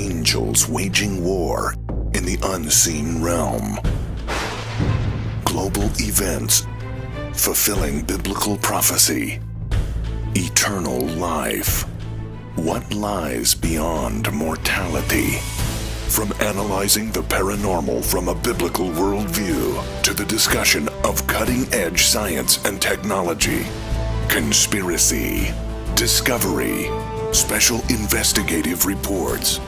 angels waging war in the unseen realm. Global events fulfilling biblical prophecy. Eternal life. What lies beyond mortality? From analyzing the paranormal from a biblical worldview to the discussion of cutting-edge science and technology, conspiracy, discovery, special investigative reports.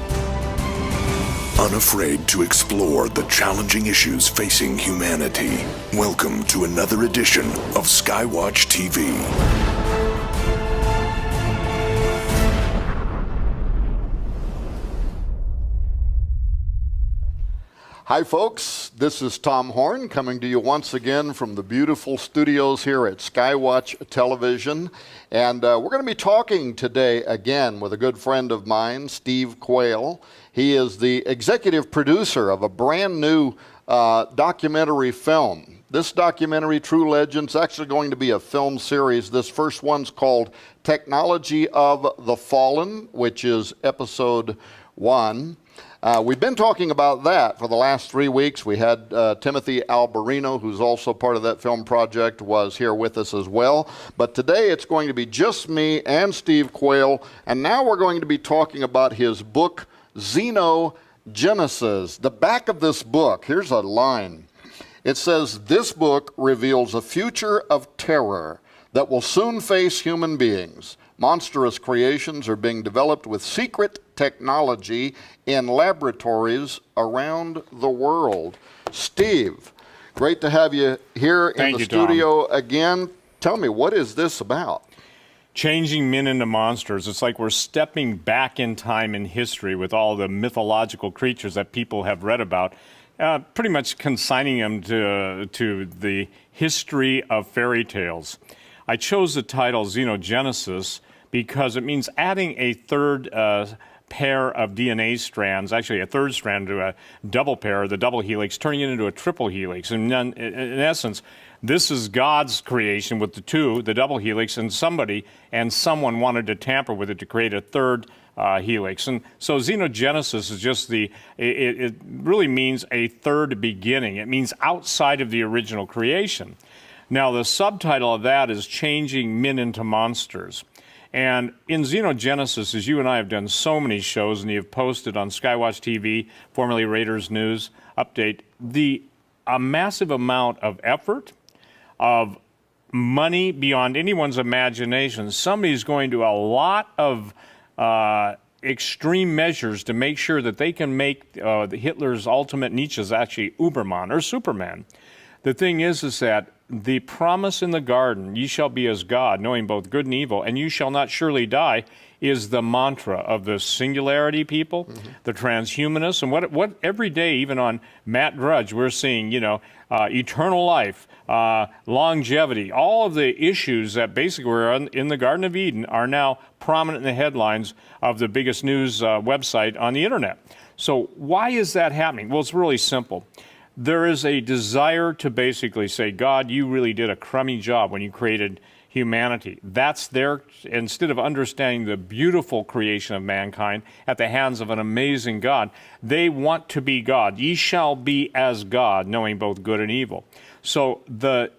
Unafraid to explore the challenging issues facing humanity. Welcome to another edition of Skywatch TV. Hi folks, this is Tom Horn coming to you once again from the beautiful studios here at Skywatch Television. And we're going to be talking today again with a good friend of mine, Steve Quayle. He is the executive producer of a brand new documentary film. This documentary, True Legends, is actually going to be a film series. This first one's called Technology of the Fallen, which is episode 1. We've been talking about that for the last 3 weeks. We had Timothy Alberino, who's also part of that film project, was here with us as well. But today it's going to be just me and Steve Quayle. And now we're going to be talking about his book, Xenogenesis. The back of this book, here's a line. It says, "This book reveals a future of terror that will soon face human beings. Monstrous creations are being developed with secret technology in laboratories around the world." Steve, great to have you here in the studio again. Tell me, what is this about? Changing men into monsters. It's like we're stepping back in time in history with all the mythological creatures that people have read about, pretty much consigning them to the history of fairy tales. I chose the title Xenogenesis because it means adding a third pair of DNA strands, actually a third strand to a double pair, the double helix, turning it into a triple helix. And in essence, this is God's creation with the two, the double helix, and someone wanted to tamper with it to create a third helix. And so Xenogenesis is just it really means a third beginning. It means outside of the original creation. Now, the subtitle of that is Changing Men into Monsters. And in Xenogenesis, as you and I have done so many shows, and you've posted on Skywatch TV, formerly Raiders News Update, a massive amount of effort, of money beyond anyone's imagination. Somebody's going to a lot of extreme measures to make sure that they can make Hitler's ultimate Nietzsche's actually Uberman or Superman. The thing is that the promise in the garden, ye shall be as God, knowing both good and evil, and you shall not surely die, is the mantra of the singularity people, the transhumanists, and what every day, even on Matt Drudge, we're seeing, eternal life, longevity, all of the issues that basically were in the Garden of Eden are now prominent in the headlines of the biggest news website on the internet. So why is that happening? Well, it's really simple. There is a desire to basically say, God, you really did a crummy job when you created humanity. That's instead of understanding the beautiful creation of mankind at the hands of an amazing God, they want to be God. Ye shall be as God, knowing both good and evil. So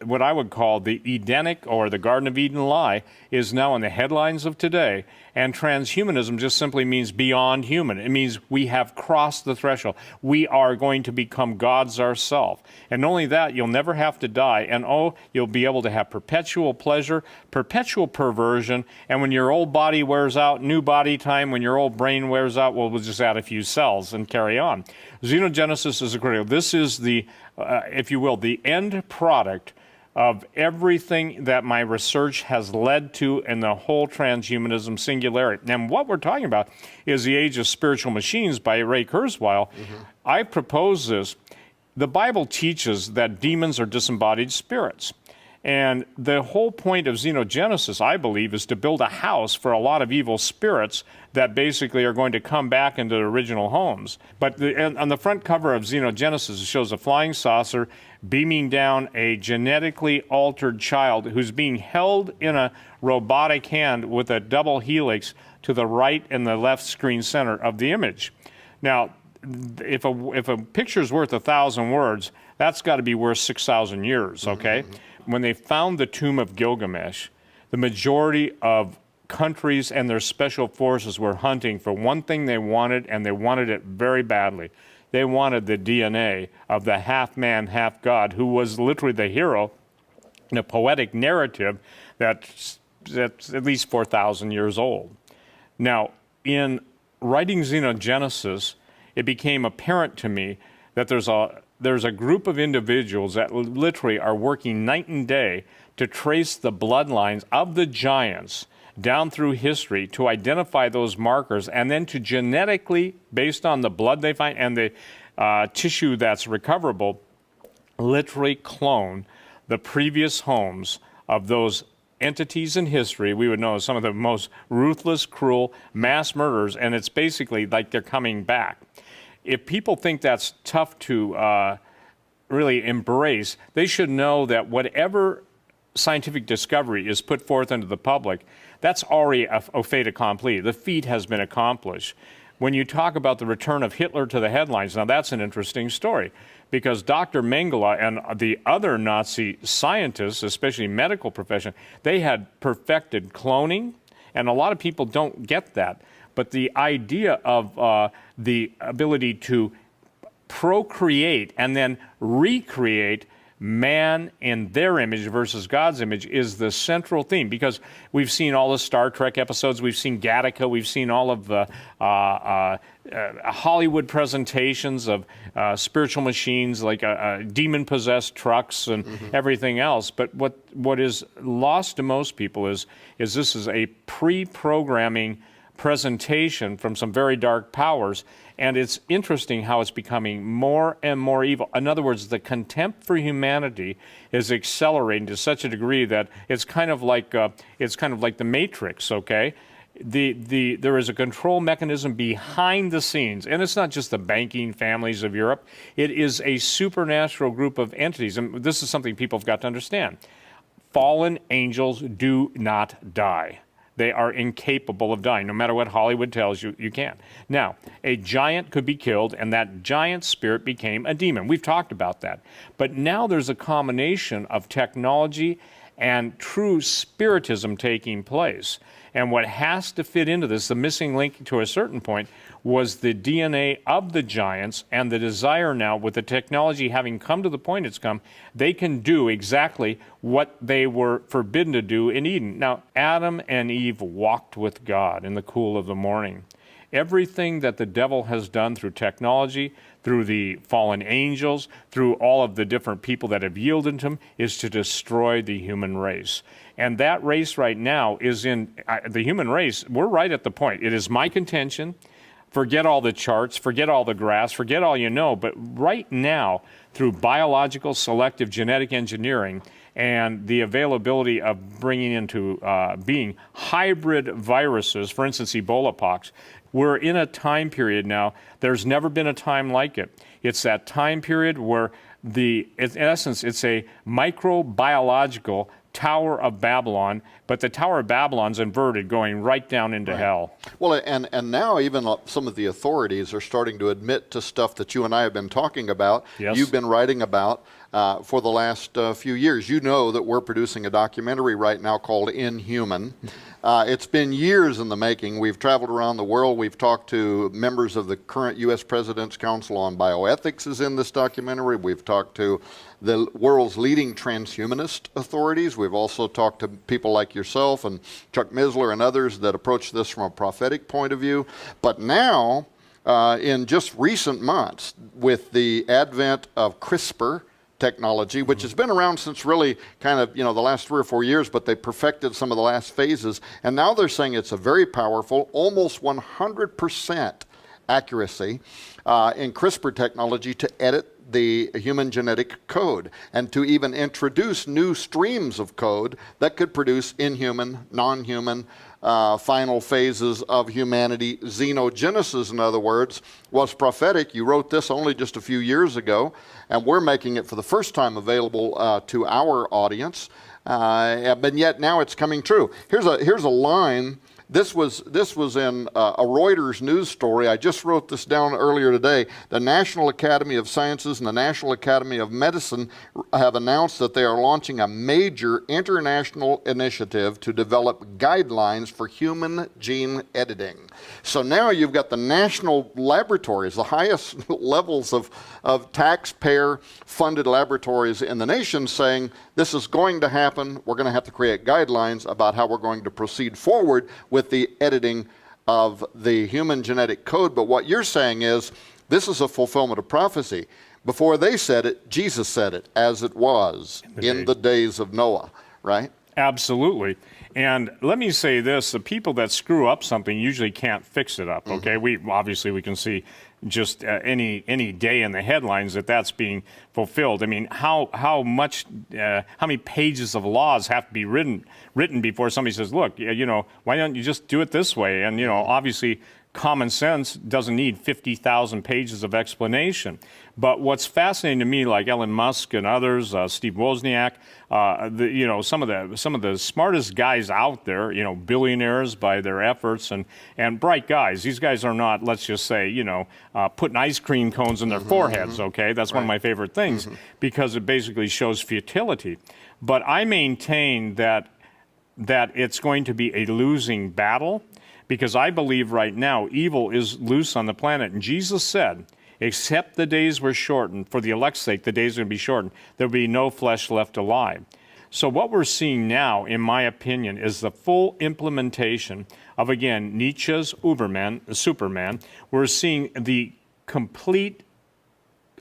what I would call the Edenic or the Garden of Eden lie is now in the headlines of today, and transhumanism just simply means beyond human. It means we have crossed the threshold. We are going to become gods ourselves. And not only that, you'll never have to die, and you'll be able to have perpetual pleasure, perpetual perversion, and when your old body wears out, new body time. When your old brain wears out, we'll just add a few cells and carry on. Xenogenesis is critical. This is if you will, the end product of everything that my research has led to in the whole transhumanism singularity. And what we're talking about is The Age of Spiritual Machines by Ray Kurzweil. I propose this. The Bible teaches that demons are disembodied spirits. And the whole point of Xenogenesis, I believe, is to build a house for a lot of evil spirits that basically are going to come back into their original homes. But on the front cover of Xenogenesis, it shows a flying saucer beaming down a genetically altered child who's being held in a robotic hand with a double helix to the right and the left screen center of the image. Now, if a picture's worth 1,000 words, that's got to be worth 6,000 years, okay? When they found the tomb of Gilgamesh, the majority of countries and their special forces were hunting for one thing they wanted, and they wanted it very badly. They wanted the DNA of the half-man, half-god, who was literally the hero in a poetic narrative that's at least 4,000 years old. Now, in writing Xenogenesis, it became apparent to me that there's a group of individuals that literally are working night and day to trace the bloodlines of the giants down through history to identify those markers, and then to genetically, based on the blood they find and the tissue that's recoverable, literally clone the previous homes of those entities in history we would know as some of the most ruthless, cruel mass murderers, and it's basically like they're coming back. If people think that's tough to really embrace, they should know that whatever scientific discovery is put forth into the public, that's already a fait accompli. The feat has been accomplished. When you talk about the return of Hitler to the headlines, now that's an interesting story, because Dr. Mengele and the other Nazi scientists, especially medical profession, they had perfected cloning, and a lot of people don't get that. But the idea of the ability to procreate and then recreate man in their image versus God's image is the central theme, because we've seen all the Star Trek episodes, we've seen Gattaca, we've seen all of the Hollywood presentations of spiritual machines like demon-possessed trucks and everything else. But what is lost to most people is this is a pre-programming presentation from some very dark powers, and it's interesting how it's becoming more and more evil. In other words, the contempt for humanity is accelerating to such a degree that it's kind of like the Matrix. Okay, there is a control mechanism behind the scenes, and it's not just the banking families of Europe. It is a supernatural group of entities, and this is something people have got to understand. Fallen angels do not die. They are incapable of dying. No matter what Hollywood tells you, you can't. Now, a giant could be killed, and that giant spirit became a demon. We've talked about that. But now there's a combination of technology and true spiritism taking place. And what has to fit into this, the missing link to a certain point, was the DNA of the giants, and the desire now, with the technology having come to the point it's come, they can do exactly what they were forbidden to do in Eden. Now, Adam and Eve walked with God in the cool of the morning. Everything that the devil has done through technology, through the fallen angels, through all of the different people that have yielded to him, is to destroy the human race. And that race right now is in the human race. We're right at the point. It is my contention. Forget all the charts, forget all the graphs, forget all you know. But right now, through biological selective genetic engineering and the availability of bringing into being hybrid viruses, for instance, Ebola pox, we're in a time period now. There's never been a time like it. It's that time period where in essence, it's a microbiological Tower of Babylon, but the Tower of Babylon's inverted, going right down into hell. Well, and now even some of the authorities are starting to admit to stuff that you and I have been talking about. Yes. You've been writing about for the last few years. You know that we're producing a documentary right now called Inhuman. It's been years in the making. We've traveled around the world. We've talked to members of the current U.S. President's Council on Bioethics is in this documentary. We've talked to the world's leading transhumanist authorities. We've also talked to people like yourself and Chuck Misler and others that approach this from a prophetic point of view. But now, in just recent months, with the advent of CRISPR technology, which has been around since really kind of, the last 3 or 4 years, but they perfected some of the last phases. And now they're saying it's a very powerful, almost 100% accuracy in CRISPR technology to edit the human genetic code and to even introduce new streams of code that could produce inhuman, non-human, final phases of humanity. Xenogenesis, in other words, was prophetic. You wrote this only just a few years ago, and we're making it for the first time available to our audience. But yet now it's coming true. Here's a line This was in a Reuters news story. I just wrote this down earlier today. The National Academy of Sciences and the National Academy of Medicine have announced that they are launching a major international initiative to develop guidelines for human gene editing. So now you've got the national laboratories, the highest levels of taxpayer-funded laboratories in the nation saying this is going to happen. We're going to have to create guidelines about how we're going to proceed forward with the editing of the human genetic code. But what you're saying is this is a fulfillment of prophecy. Before they said it, Jesus said it, as it was in the days of Noah, right? Absolutely. And let me say this, the people that screw up something usually can't fix it up, okay? We can see just any day in the headlines that's being fulfilled. I mean, how many pages of laws have to be written before somebody says, look, why don't you just do it this way? And, obviously common sense doesn't need 50,000 pages of explanation. But what's fascinating to me, like Elon Musk and others, Steve Wozniak, some of the smartest guys out there, billionaires by their efforts and bright guys. These guys are not, let's just say, putting ice cream cones in their foreheads. Okay, that's one of my favorite things because it basically shows futility. But I maintain that it's going to be a losing battle. Because I believe right now evil is loose on the planet. And Jesus said, except the days were shortened, for the elect's sake, the days are going to be shortened, there will be no flesh left alive. So what we're seeing now, in my opinion, is the full implementation of, again, Nietzsche's Superman. We're seeing the complete,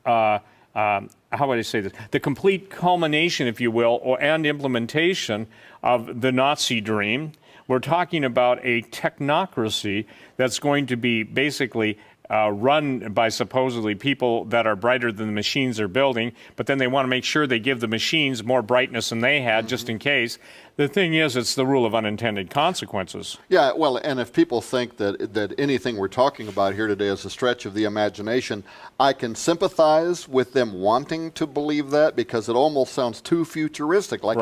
how would I say this? The complete culmination, if you will, and implementation of the Nazi dream. We're talking about a technocracy that's going to be basically run by supposedly people that are brighter than the machines they're building, but then they want to make sure they give the machines more brightness than they had just in case. The thing is, it's the rule of unintended consequences. Yeah, well, and if people think that anything we're talking about here today is a stretch of the imagination, I can sympathize with them wanting to believe that because it almost sounds too futuristic, like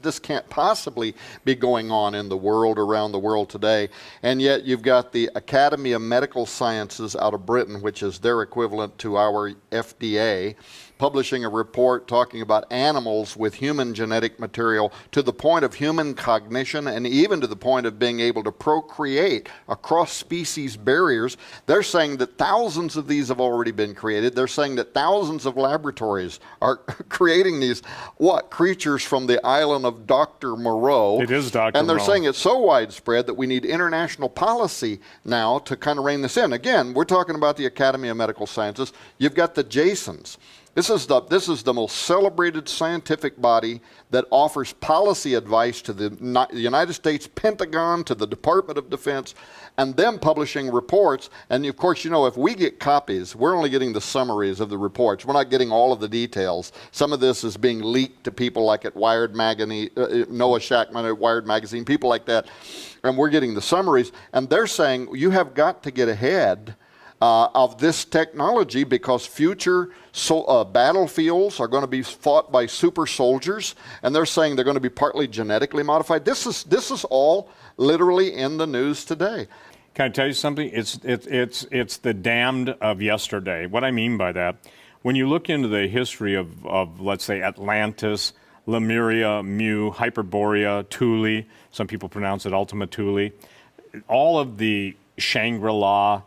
this can't possibly be going on in the world, around the world today. And yet you've got the Academy of Medical Sciences out of Britain, which is their equivalent to our FDA, publishing a report talking about animals with human genetic material to the point of human cognition and even to the point of being able to procreate across species barriers. They're saying that thousands of these have already been created. They're saying that thousands of laboratories are creating these, creatures from the island of Dr. Moreau. It is Dr. And they're Moreau. saying it's so widespread that we need international policy now to kind of rein this in. Again, we're talking about the Academy of Medical Sciences. You've got the Jasons. This is the most celebrated scientific body that offers policy advice to the United States Pentagon, to the Department of Defense, and them publishing reports. And of course, if we get copies, we're only getting the summaries of the reports. We're not getting all of the details. Some of this is being leaked to people like at Wired Magazine, Noah Shackman at Wired Magazine, people like that. And we're getting the summaries. And they're saying, you have got to get ahead of this technology because future battlefields are going to be fought by super soldiers, and they're saying they're going to be partly genetically modified. This is all literally in the news today. Can I tell you something? It's the damned of yesterday. What I mean by that, when you look into the history of let's say Atlantis, Lemuria, Mu, Hyperborea, Thule, some people pronounce it Ultima Thule, all of the Shangri-La,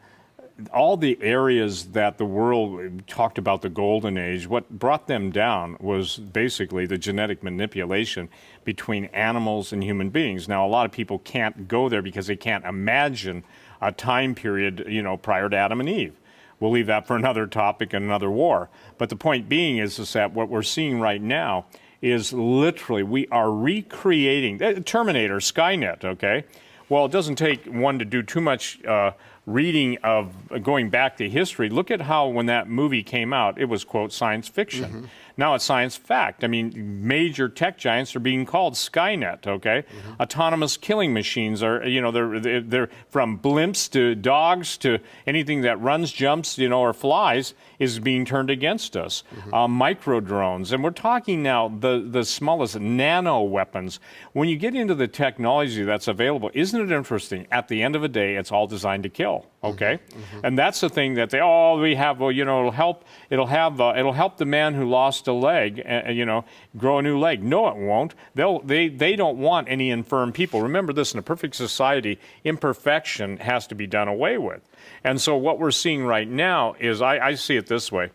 all the areas that the world talked about the golden age, what brought them down was basically the genetic manipulation between animals and human beings. Now, a lot of people can't go there because they can't imagine a time period, prior to Adam and Eve. We'll leave that for another topic and another war. But the point being is that what we're seeing right now is literally we are recreating Terminator, Skynet, okay? Well, it doesn't take one to do too much reading of going back to history. Look at how when that movie came out, it was, quote, science fiction. Now it's science fact. I mean, major tech giants are being called Skynet, okay? Autonomous killing machines are, they're from blimps to dogs to anything that runs, jumps, or flies is being turned against us. Micro drones. And we're talking now the smallest nano weapons. When you get into the technology that's available, isn't it interesting? At the end of the day, it's all designed to kill, okay? And that's the thing that we have, it'll help the man who lost a leg, grow a new leg. No, it won't. They don't want any infirm people. Remember this, in a perfect society, imperfection has to be done away with. And so what we're seeing right now is, I see it this way.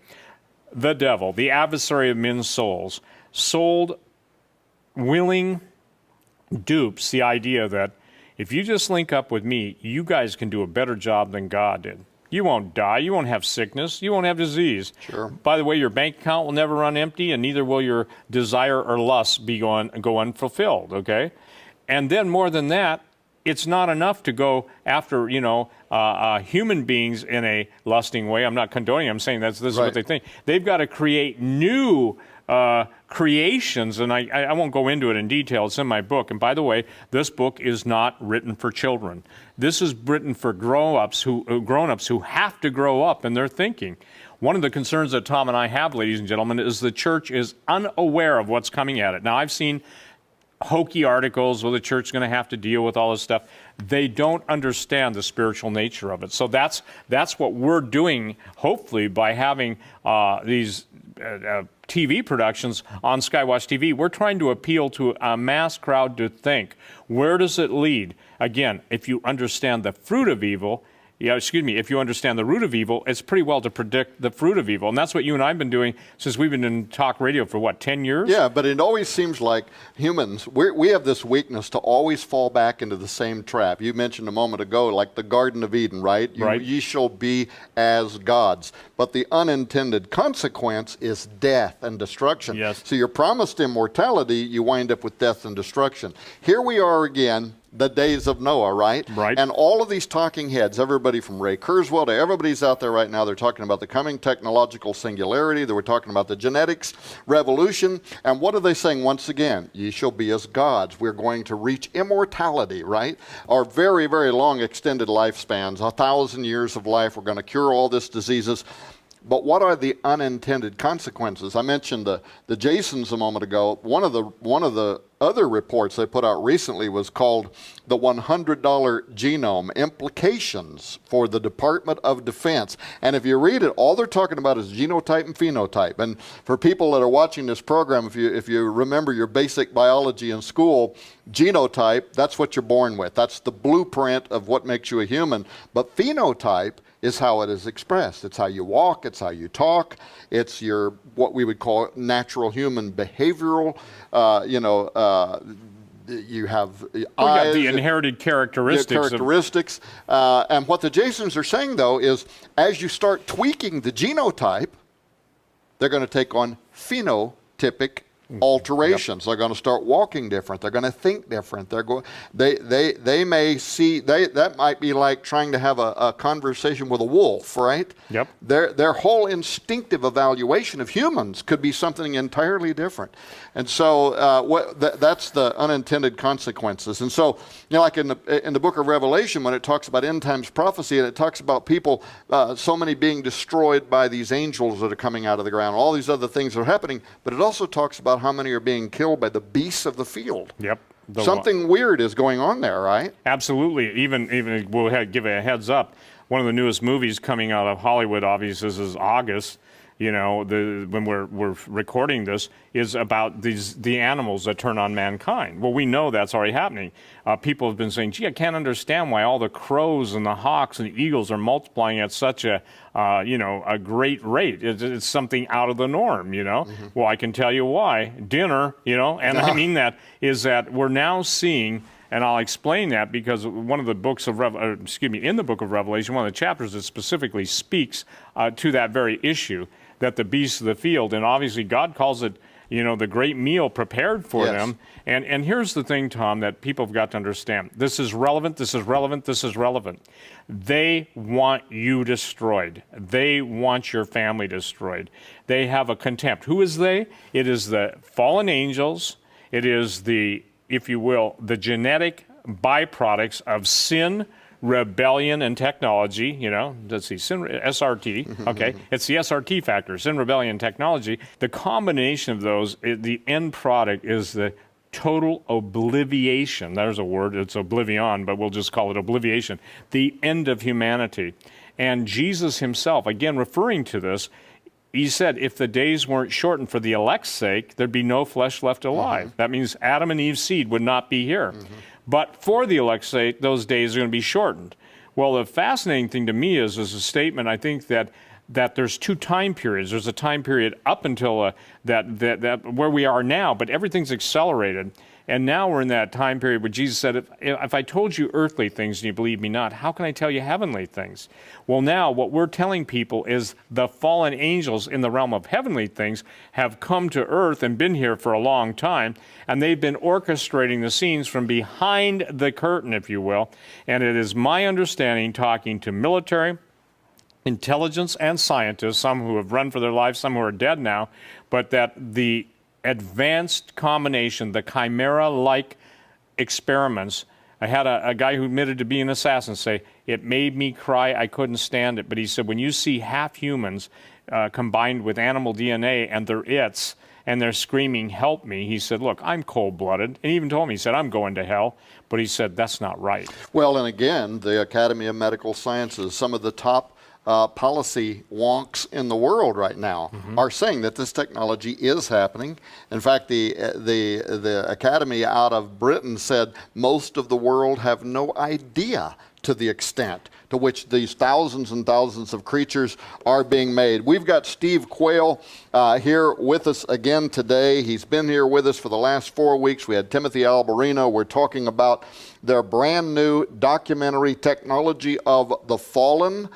The devil, the adversary of men's souls, sold willing dupes the idea that if you just link up with me, you guys can do a better job than God did. You won't die. You won't have sickness. You won't have disease. Sure. By the way, your bank account will never run empty, and neither will your desire or lust go unfulfilled, okay? And then more than that, it's not enough to go after, human beings in a lusting way. I'm not condoning it. I'm saying this is what they think. They've got to create new creations, and I won't go into it in detail. It's in my book. And by the way, this book is not written for children. This is written for grown-ups who have to grow up in their thinking. One of the concerns that Tom and I have, ladies and gentlemen, is the church is unaware of what's coming at it. Now, I've seen hokey articles where the church is going to have to deal with all this stuff. They don't understand the spiritual nature of it. So that's what we're doing, hopefully, by having these TV productions on Skywatch TV. We're trying to appeal to a mass crowd to think, where does it lead? Again, if you understand the fruit of evil, if you understand the root of evil, it's pretty well to predict the fruit of evil. And that's what you and I have been doing since we've been in talk radio for, 10 years? Yeah, but it always seems like humans, we have this weakness to always fall back into the same trap. You mentioned a moment ago, like the Garden of Eden, right? Ye shall be as gods. But the unintended consequence is death and destruction. Yes. So you're promised immortality, you wind up with death and destruction. Here we are again, the days of Noah, right? Right. And all of these talking heads, everybody from Ray Kurzweil to everybody's out there right now, they're talking about the coming technological singularity. They were talking about the genetics revolution. And what are they saying once again? Ye shall be as gods. We're going to reach immortality, right? Our very, very long extended lifespans, 1,000 years of life. We're going to cure all these diseases. But what are the unintended consequences? I mentioned the Jasons a moment ago. One of the other reports they put out recently was called the $100 Genome Implications for the Department of Defense. And if you read it, all they're talking about is genotype and phenotype. And for people that are watching this program, if you remember your basic biology in school, genotype, that's what you're born with. That's the blueprint of what makes you a human. But phenotype is how it is expressed. It's how you walk, it's how you talk, it's your, what we would call natural human behavioral, you have eyes. The inherited characteristics. And what the Jasons are saying, though, is as you start tweaking the genotype, they're going to take on phenotypic alterations. They're going to start walking different. They're going to think different. They may see, that might be like trying to have a conversation with a wolf, right? Yep. Their whole instinctive evaluation of humans could be something entirely different. And so that's the unintended consequences. And so, like in the book of Revelation, when it talks about end times prophecy, and it talks about people, so many being destroyed by these angels that are coming out of the ground, all these other things are happening, but it also talks about how many are being killed by the beasts of the field. Yep. Something weird is going on there, right? Absolutely. Even we'll give a heads up. One of the newest movies coming out of Hollywood, obviously, is August. When we're recording this, is about the animals that turn on mankind. Well, we know that's already happening. People have been saying, gee, I can't understand why all the crows and the hawks and the eagles are multiplying at such a great rate. It's something out of the norm, Mm-hmm. Well, I can tell you why. Dinner, and I mean that we're now seeing. And I'll explain that because one of the books of in the book of Revelation, one of the chapters that specifically speaks to that very issue, that the beasts of the field, and obviously God calls it, the great meal prepared for Yes. them. And here's the thing, Tom, that people have got to understand. This is relevant, this is relevant, this is relevant. They want you destroyed. They want your family destroyed. They have a contempt. Who is they? It is the fallen angels. It is the, if you will, the genetic byproducts of sin, rebellion, and technology. Let's see, sin, SRT. Okay, it's the SRT factor, sin, rebellion, technology. The combination of those, the end product is the total obliviation. There's a word, it's oblivion, but we'll just call it obliviation. The end of humanity. And Jesus himself, again referring to this, he said if the days weren't shortened for the elect's sake, there'd be no flesh left alive. That means Adam and Eve's seed would not be here. But for the elect's sake, those days are going to be shortened. Well, the fascinating thing to me is a statement, I think, that there's two time periods. There's a time period up until that where we are now, but everything's accelerated. And now we're in that time period where Jesus said, if I told you earthly things and you believe me not, how can I tell you heavenly things? Well, now what we're telling people is the fallen angels in the realm of heavenly things have come to earth and been here for a long time, and they've been orchestrating the scenes from behind the curtain, if you will. And it is my understanding, talking to military, intelligence, and scientists, some who have run for their lives, some who are dead now, but that the advanced combination, the chimera-like experiments. I had a guy who admitted to being an assassin say, it made me cry, I couldn't stand it. But he said, when you see half humans combined with animal DNA and they're its, and they're screaming, help me, he said, look, I'm cold-blooded. And he even told me, he said, I'm going to hell. But he said, that's not right. Well, and again, the Academy of Medical Sciences, some of the top policy wonks in the world right now are saying that this technology is happening. In fact, the Academy out of Britain said most of the world have no idea to the extent to which these thousands and thousands of creatures are being made. We've got Steve Quayle here with us again today. He's been here with us for the last 4 weeks. We had Timothy Alberino. We're talking about their brand new documentary, Technology of the Fallen,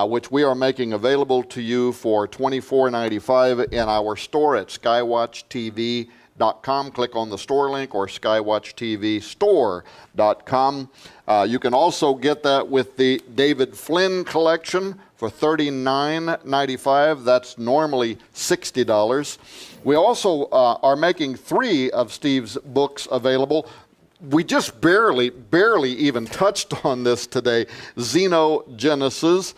which we are making available to you for $24.95 in our store at skywatchtv.com. Click on the store link, or skywatchtvstore.com. You can also get that with the David Flynn collection for $39.95. That's normally $60. We also are making 3 of Steve's books available. We just barely even touched on this today. Xenogenesis,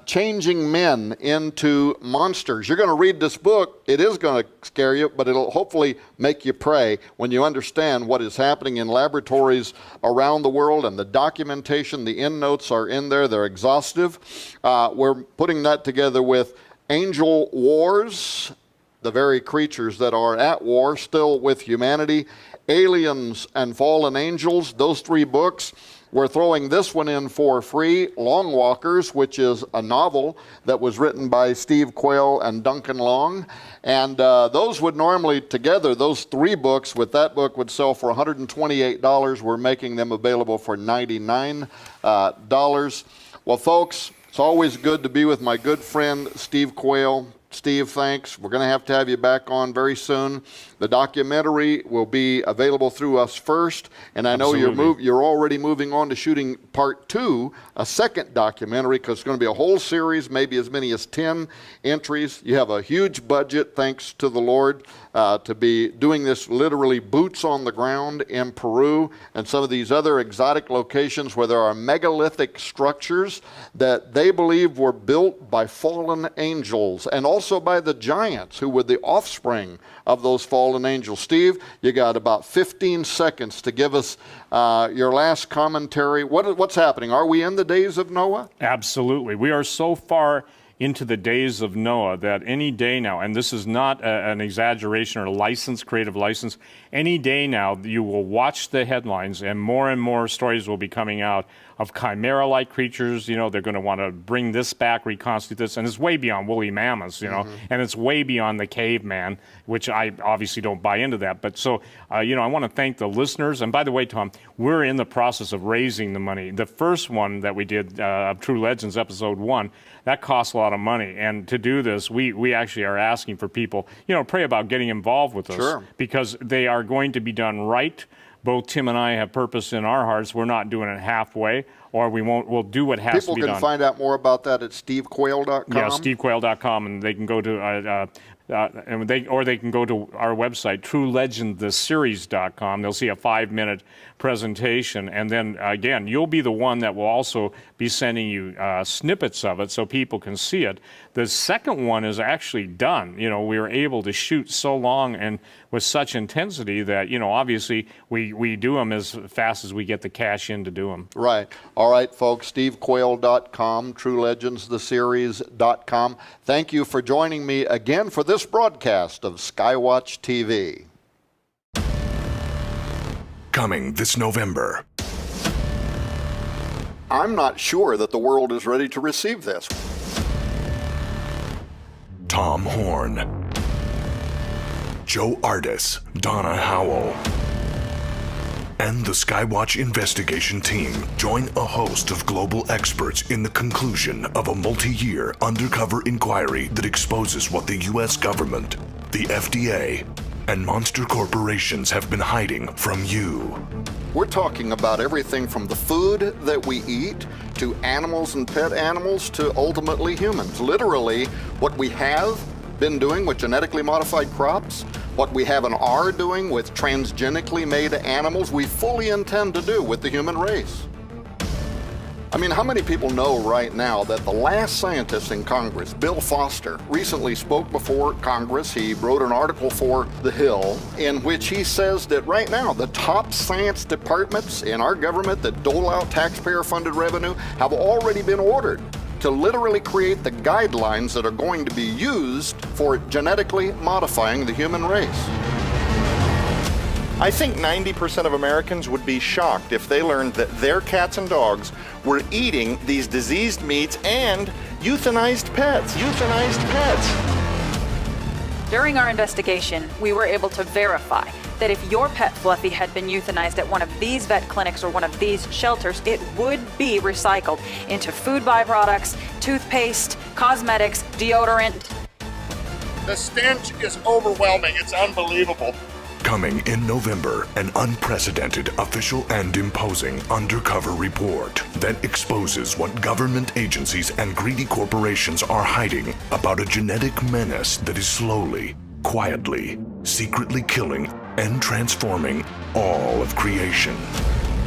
changing men into monsters. You're going to read this book. It is going to scare you, but it'll hopefully make you pray when you understand what is happening in laboratories around the world, and the documentation, the endnotes are in there. They're exhaustive. We're putting that together with Angel Wars, the very creatures that are at war still with humanity, Aliens and Fallen Angels, those 3 books. We're throwing this one in for free, Long Walkers, which is a novel that was written by Steve Quayle and Duncan Long. And those would normally, together, those 3 books with that book would sell for $128. We're making them available for $99. Well, folks, it's always good to be with my good friend, Steve Quayle. Steve, thanks. We're going to have you back on very soon. The documentary will be available through us first, and I know you're already moving on to shooting part 2, a second documentary, because it's going to be a whole series, maybe as many as 10 entries. You have a huge budget, thanks to the Lord, to be doing this literally boots on the ground in Peru and some of these other exotic locations where there are megalithic structures that they believe were built by fallen angels, and also by the giants who were the offspring of those fallen angels. Steve, you got about 15 seconds to give us your last commentary. What's happening? Are we in the days of Noah? Absolutely. We are so far into the days of Noah that any day now, and this is not an exaggeration or license, creative license, any day now you will watch the headlines and more stories will be coming out of chimera-like creatures. They're going to want to bring this back, reconstitute this, and it's way beyond woolly mammoths, and it's way beyond the caveman, which I obviously don't buy into that. But so, I want to thank the listeners. And by the way, Tom, we're in the process of raising the money. The first one that we did, True Legends, episode 1, that cost a lot lot of money. And to do this, we actually are asking for people, pray about getting involved with us. Sure. Because they are going to be done right. Both Tim and I have purpose in our hearts. We're not doing it halfway, or we'll do what has to be done. People can find out more about that at stevequayle.com? Yeah, stevequayle.com, and they can go to they can go to our website, truelegendtheseries.com. They'll see a 5-minute presentation, and then again, you'll be the one that will also be sending you snippets of it so people can see it. The second one is actually done. We were able to shoot so long and with such intensity that obviously we do them as fast as we get the cash in to do them. Right. All right, folks. stevequayle.com, truelegendstheseries.com. Thank you for joining me again for this broadcast of Skywatch TV. Coming this November. I'm not sure that the world is ready to receive this. Tom Horn, Joe Ardis, Donna Howell, and the Skywatch investigation team join a host of global experts in the conclusion of a multi-year undercover inquiry that exposes what the U.S. government, the FDA, and monster corporations have been hiding from you. We're talking about everything from the food that we eat to animals and pet animals to ultimately humans. Literally, what we have been doing with genetically modified crops, what we have and are doing with transgenically made animals, we fully intend to do with the human race. I mean, how many people know right now that the last scientist in Congress, Bill Foster, recently spoke before Congress? He wrote an article for The Hill in which he says that right now the top science departments in our government that dole out taxpayer-funded revenue have already been ordered to literally create the guidelines that are going to be used for genetically modifying the human race. I think 90% of Americans would be shocked if they learned that their cats and dogs were eating these diseased meats and euthanized pets. During our investigation, we were able to verify that if your pet Fluffy had been euthanized at one of these vet clinics or one of these shelters, it would be recycled into food byproducts, toothpaste, cosmetics, deodorant. The stench is overwhelming. It's unbelievable. Coming in November, an unprecedented, official, and imposing undercover report that exposes what government agencies and greedy corporations are hiding about a genetic menace that is slowly, quietly, secretly killing and transforming all of creation.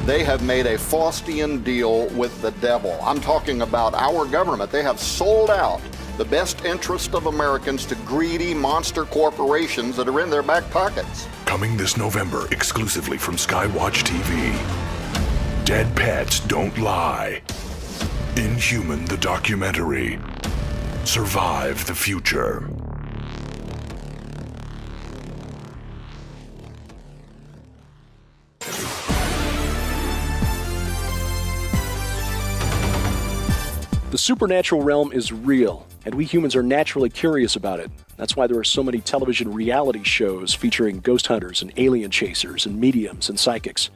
They have made a Faustian deal with the devil. I'm talking about our government. They have sold out the best interest of Americans to greedy monster corporations that are in their back pockets. Coming this November exclusively from Skywatch TV. Dead Pets Don't Lie. Inhuman the documentary. Survive the Future. The supernatural realm is real, and we humans are naturally curious about it. That's why there are so many television reality shows featuring ghost hunters and alien chasers and mediums and psychics.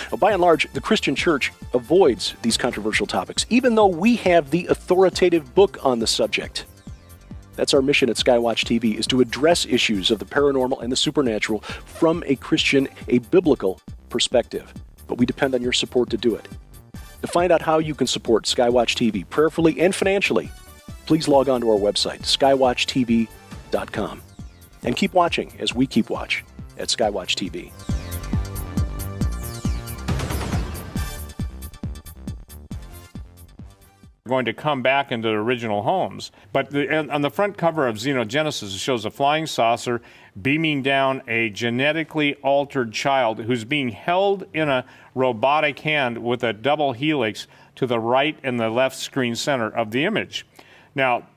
Well, by and large, the Christian church avoids these controversial topics, even though we have the authoritative book on the subject. That's our mission at Skywatch TV, is to address issues of the paranormal and the supernatural from a Christian, a biblical perspective. But we depend on your support to do it. To find out how you can support Skywatch TV prayerfully and financially, please log on to our website, skywatchtv.com. And keep watching as we keep watch at Skywatch TV. Going to come back into the original homes. But on the front cover of Xenogenesis, it shows a flying saucer beaming down a genetically altered child who's being held in a robotic hand with a double helix to the right and the left screen center of the image. Now,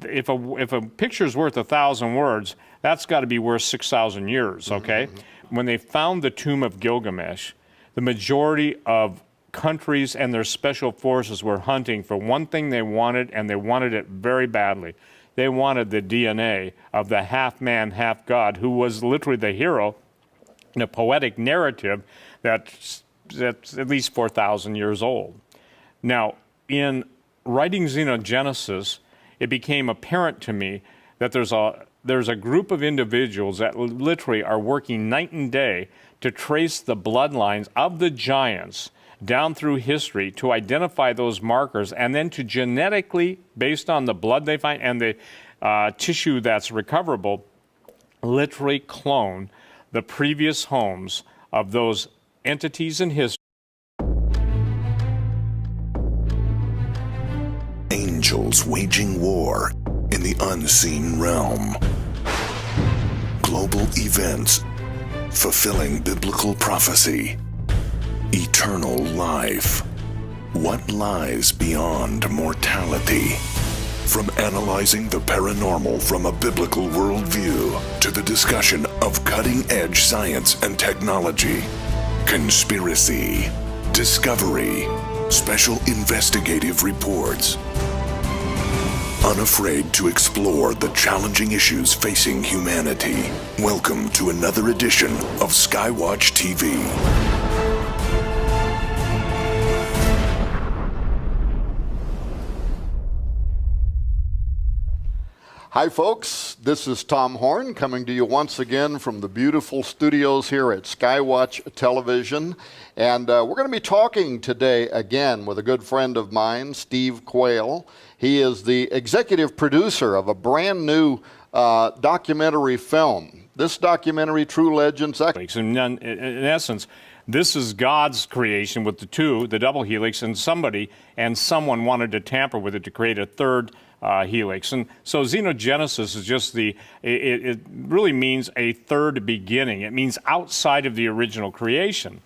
if a picture's worth 1,000 words, that's got to be worth 6,000 years, okay? Mm-hmm. When they found the tomb of Gilgamesh, the majority of countries and their special forces were hunting for one thing they wanted, and they wanted it very badly. They wanted the DNA of the half-man, half-god, who was literally the hero in a poetic narrative that's at least 4,000 years old. Now, in writing Xenogenesis, it became apparent to me that there's a group of individuals that literally are working night and day to trace the bloodlines of the giants down through history to identify those markers, and then to genetically, based on the blood they find and the tissue that's recoverable, literally clone the previous homes of those entities in history. Angels waging war in the unseen realm. Global events fulfilling biblical prophecy. Eternal life. What lies beyond mortality? From analyzing the paranormal from a biblical worldview to the discussion of cutting-edge science and technology, conspiracy, discovery, special investigative reports. Unafraid to explore the challenging issues facing humanity. Welcome to another edition of Skywatch TV. Hi folks, this is Tom Horn coming to you once again from the beautiful studios here at Skywatch Television. And we're going to be talking today again with a good friend of mine, Steve Quayle. He is the executive producer of a brand new documentary film. This documentary, True Legends. In essence, this is God's creation with the double helix, and someone wanted to tamper with it to create a third helix. And so Xenogenesis is just it really means a third beginning. It means outside of the original creation.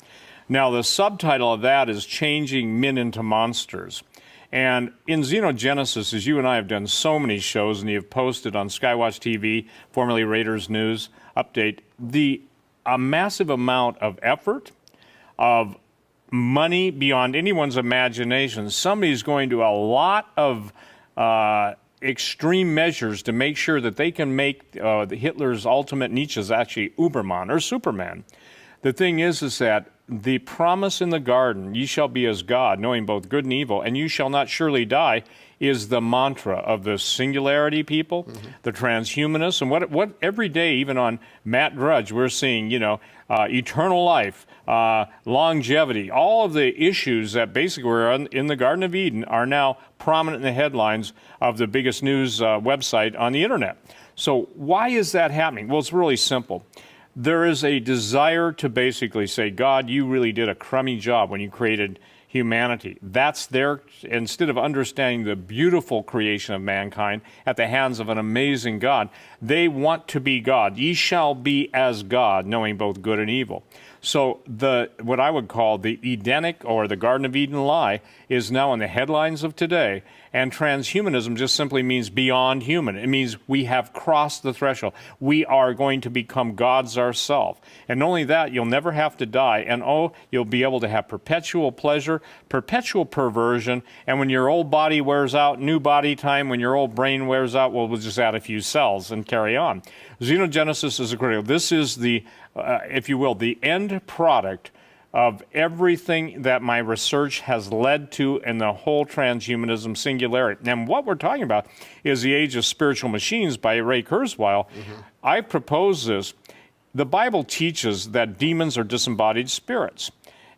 Now, the subtitle of that is Changing Men into Monsters. And in Xenogenesis, as you and I have done so many shows, and you have posted on Skywatch TV, formerly Raiders News Update, a massive amount of effort, of money beyond anyone's imagination. Somebody's going to a lot of extreme measures to make sure that they can make Hitler's ultimate Nietzsche's actually Uberman or Superman. The thing is that the promise in the garden, ye shall be as God, knowing both good and evil, and you shall not surely die, is the mantra of the singularity people, the transhumanists, and what every day, even on Matt Drudge, we're seeing, eternal life, longevity, all of the issues that basically were in the Garden of Eden are now prominent in the headlines of the biggest news website on the internet. So why is that happening? Well, it's really simple. There is a desire to basically say, God, you really did a crummy job when you created humanity. That's their, instead of understanding the beautiful creation of mankind at the hands of an amazing God, they want to be God. Ye shall be as God, knowing both good and evil. So what I would call the Edenic or the Garden of Eden lie is now in the headlines of today, and transhumanism just simply means beyond human. It means we have crossed the threshold. We are going to become gods ourselves. And not only that, you'll never have to die, and you'll be able to have perpetual pleasure, perpetual perversion, and when your old body wears out, new body time. When your old brain wears out, we'll just add a few cells and carry on. Xenogenesis is critical. This is the if you will, the end product of everything that my research has led to in the whole transhumanism singularity. And what we're talking about is The Age of Spiritual Machines by Ray Kurzweil. I propose this. The Bible teaches that demons are disembodied spirits.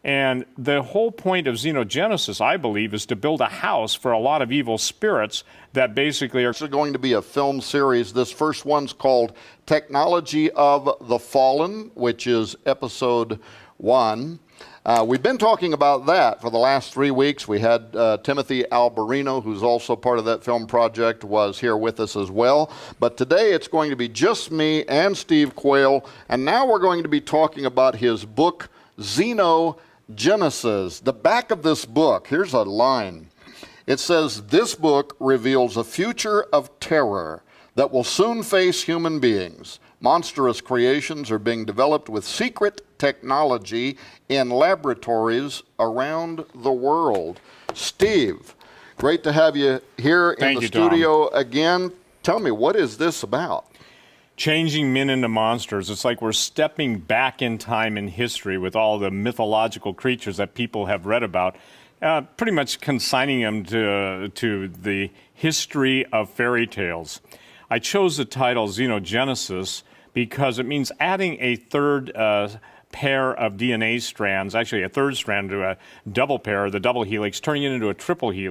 And the whole point of Xenogenesis, I believe, is to build a house for a lot of evil spirits that basically are... It's going to be a film series. This first one's called Technology of the Fallen, which is episode 1. We've been talking about that for the last 3 weeks. We had Timothy Alberino, who's also part of that film project, was here with us as well. But today it's going to be just me and Steve Quayle. And now we're going to be talking about his book, Xenogenesis. The back of this book, here's a line. It says, this book reveals a future of terror that will soon face human beings. Monstrous creations are being developed with secret technology in laboratories around the world. Steve, great to have you here in the studio again. Tell me, what is this about? Changing men into monsters. It's like we're stepping back in time in history with all the mythological creatures that people have read about. pretty much consigning them to the history of fairy tales. I chose the title Xenogenesis because it means adding a third pair of DNA strands, actually a third strand to a double pair, the double helix, turning it into a triple helix.